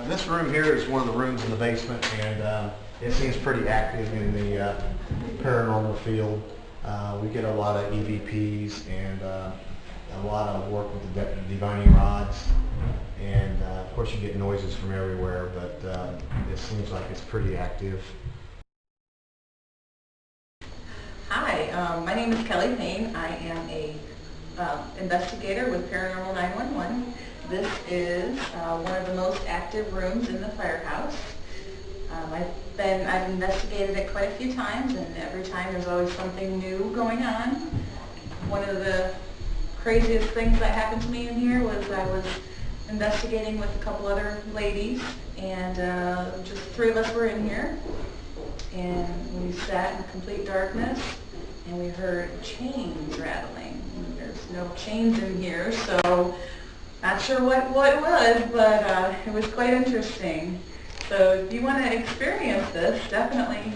This room here is one of the rooms in the basement, and it seems pretty active in the paranormal field. We get a lot of EVPs and a lot of work with the divining rods, and of course you get noises from everywhere, but it seems like it's pretty active. Hi, my name is Kelly Payne. I am a investigator with Paranormal 911. This is one of the most active rooms in the firehouse. I've investigated it quite a few times, and every time there's always something new going on. One of the craziest things that happened to me in here was I was investigating with a couple other ladies, and just three of us were in here, and we sat in complete darkness, and we heard chains rattling. And there's no chains in here, so not sure what it was, but it was quite interesting. So if you want to experience this, definitely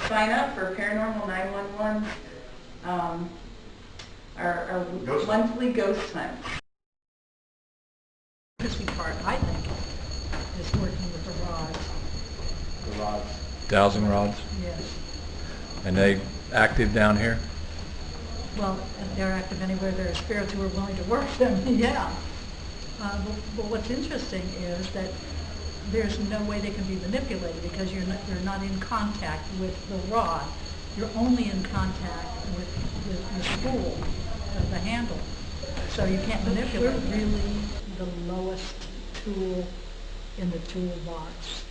sign up for Paranormal 911's our monthly ghost hunt. The interesting part, I think, is working with the rods. The rods. Dowsing rods? Yes. And they active down here? Well, and they're active anywhere there are spirits who are willing to work them, yeah. But what's interesting is that there's no way they can be manipulated because you're not in contact with the rod. You're only in contact with the spool, the handle. So you can't manipulate. We're really the lowest tool in the toolbox.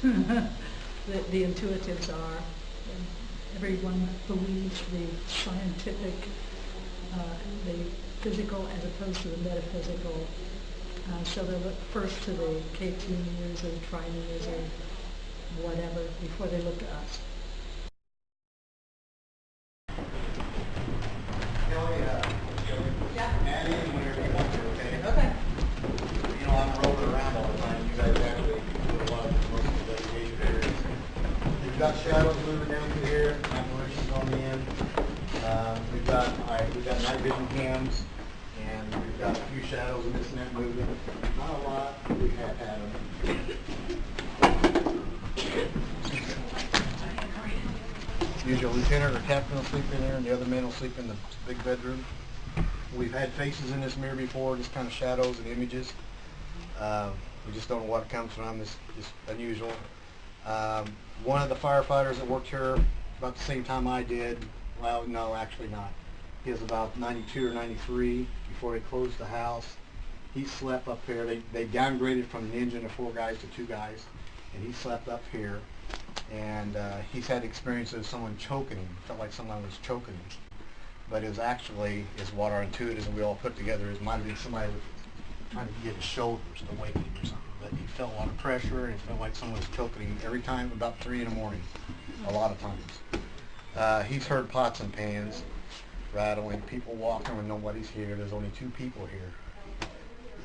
The intuitives are. Everyone believes the scientific, the physical as opposed to the metaphysical. So they look first to the K2 news or the Tri-News or whatever before they look to us. Add in whenever you want to, okay? Okay. You know, I'm rolling around all the time. You guys actually do a lot of most of the investigation areas. We've got shadows moving down through here, apparitions on the end. We've got night vision cams, and we've got a few shadows in this net moving. Not a lot, but we have had them. Usually a lieutenant or captain will sleep in there, and the other men will sleep in the big bedroom. We've had faces in this mirror before, just kind of shadows and images. We just don't know what it comes from. It's just unusual. One of the firefighters that worked here about the same time I did, well, no, actually not. He was about 92 or 93 before they closed the house. He slept up here. They downgraded from an engine of 4 guys to 2 guys, and he slept up here. And he's had experiences of someone choking him. Felt like someone was choking him. But it was actually, is what our intuitives and we all put together, it might have been somebody trying to get his shoulders to wake him or something. But he felt a lot of pressure, and it felt like someone was choking him every time about 3 in the morning, a lot of times. He's heard pots and pans rattling, people walking when nobody's here. There's only 2 people here.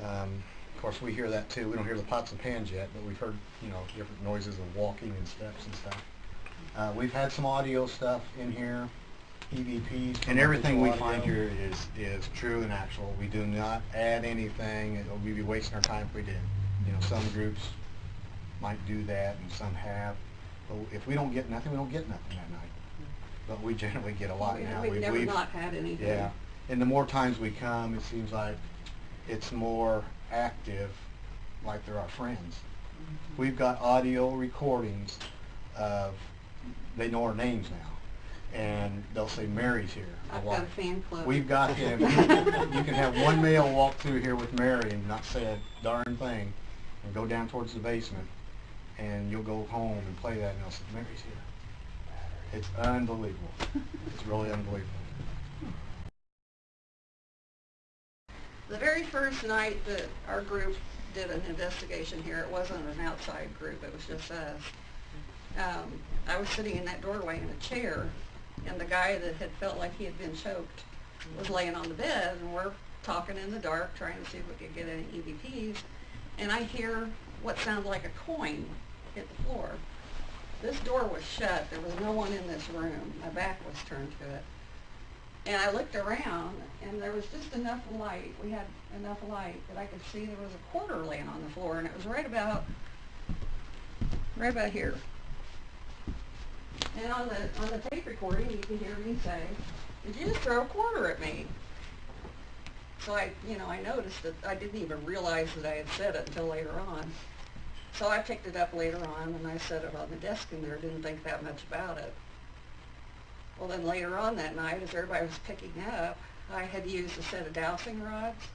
Of course, we hear that too. We don't hear the pots and pans yet, but we've heard, you know, different noises of walking and steps and stuff. We've had some audio stuff in here, EVPs, and everything we find here is true and actual. We do not add anything. We'd be wasting our time if we did. You know, some groups might do that, and some have. But if we don't get nothing, we don't get nothing that night. But we generally get a lot now. We've never not had anything. Yeah, and the more times we come, it seems like it's more active, like they're our friends. We've got audio recordings of, they know our names now, and they'll say, Mary's here. I've got a fan club. We've got them. You can have one male walk through here with Mary and not say a darn thing, and go down towards the basement, and you'll go home and play that, and they'll say, Mary's here. It's unbelievable. It's really unbelievable. The very first night that our group did an investigation here, it wasn't an outside group, it was just us. I was sitting in that doorway in a chair, and the guy that had felt like he had been choked was laying on the bed, and we're talking in the dark, trying to see if we could get any EVPs, and I hear what sounded like a coin hit the floor. This door was shut. There was no one in this room. My back was turned to it. And I looked around, and there was just enough light. We had enough light that I could see there was a quarter laying on the floor, and it was right about here. And on the tape recording, you can hear me say, "Did you just throw a quarter at me?" So I noticed that I didn't even realize that I had said it until later on. So I picked it up later on, and I set it on the desk in there. Didn't think that much about it. Well, then later on that night, as everybody was picking up, I had used a set of dowsing rods,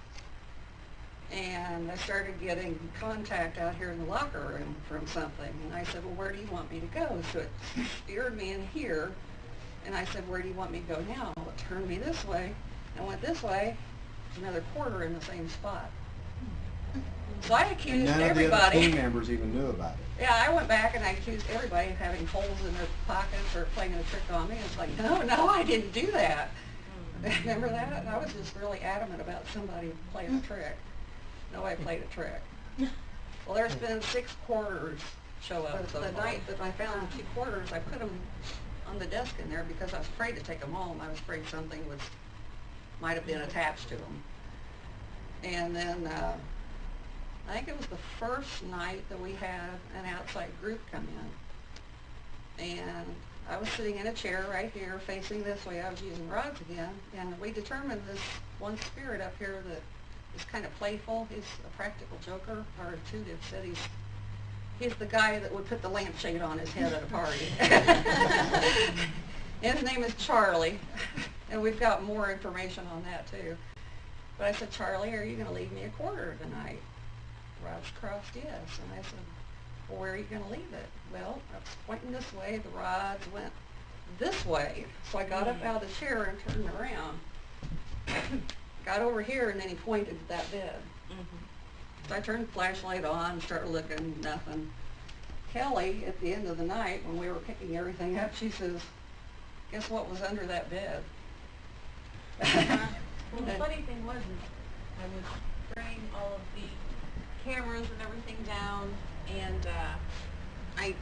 and I started getting contact out here in the locker room from something. And I said, "Well, where do you want me to go?" So it steered me in here, and I said, "Where do you want me to go now?" Well, it turned me this way, and went this way, another quarter in the same spot. So I accused None of the other everybody. team members even knew about it. Yeah, I went back and I accused everybody of having holes in their pockets or playing a trick on me. It's like, no, I didn't do that. Remember that? And I was just really adamant about somebody playing a trick. Nobody played a trick. Well, there's been 6 quarters show up. The night that I found the 2 quarters, I put them on the desk in there because I was afraid to take them home. I was afraid something might have been attached to them. And then I think it was the first night that we had an outside group come in. And I was sitting in a chair right here facing this way. I was using rods again. And we determined this one spirit up here that is kind of playful. He's a practical joker. Our intuitive said he's the guy that would put the lampshade on his head at a party. And his name is Charlie. And we've got more information on that too. But I said, "Charlie, are you going to leave me a quarter tonight?" Rods crossed yes. And I said, "Well, where are you going to leave it?" Well, I was pointing this way. The rods went this way. So I got up out of the chair and turned around. Got over here, and then he pointed at that bed. So I turned the flashlight on, started looking, nothing. Kelly, at the end of the night, when we were picking everything up, she says, "Guess what was under that bed?" Well, the funny thing was, I was spraying all of the cameras and everything down, and I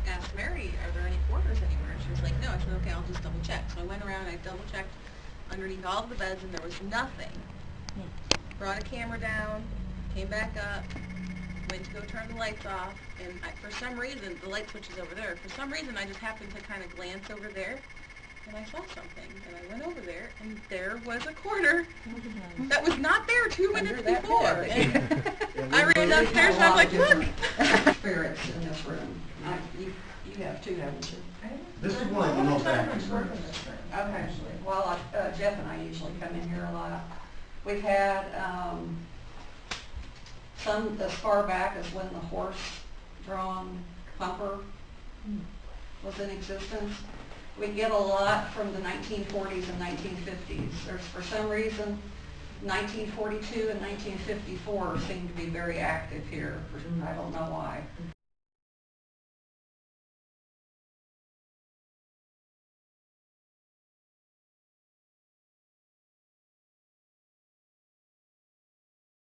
asked Mary, "Are there any quarters anywhere?" And she was like, "No." I said, "Okay, I'll just double check." So I went around, I double checked underneath all of the beds, and there was nothing. Brought a camera down, came back up, went to go turn the lights off, and for some reason, the light switch is over there. For some reason, I just happened to kind of glance over there, and I saw something, and I went over there, and there was a quarter that was not there 2 minutes Under that before. bed. And I ran downstairs, and I was like, "Look!" Spirits in this room. You have 2, haven't you? This is one of the most active rooms. Okay. Well, Jeff and I usually come in here a lot. We've had some as far back as when the horse-drawn pumper was in existence. We get a lot from the 1940s and 1950s. There's, for some reason, 1942 and 1954 seem to be very active here. I don't know why.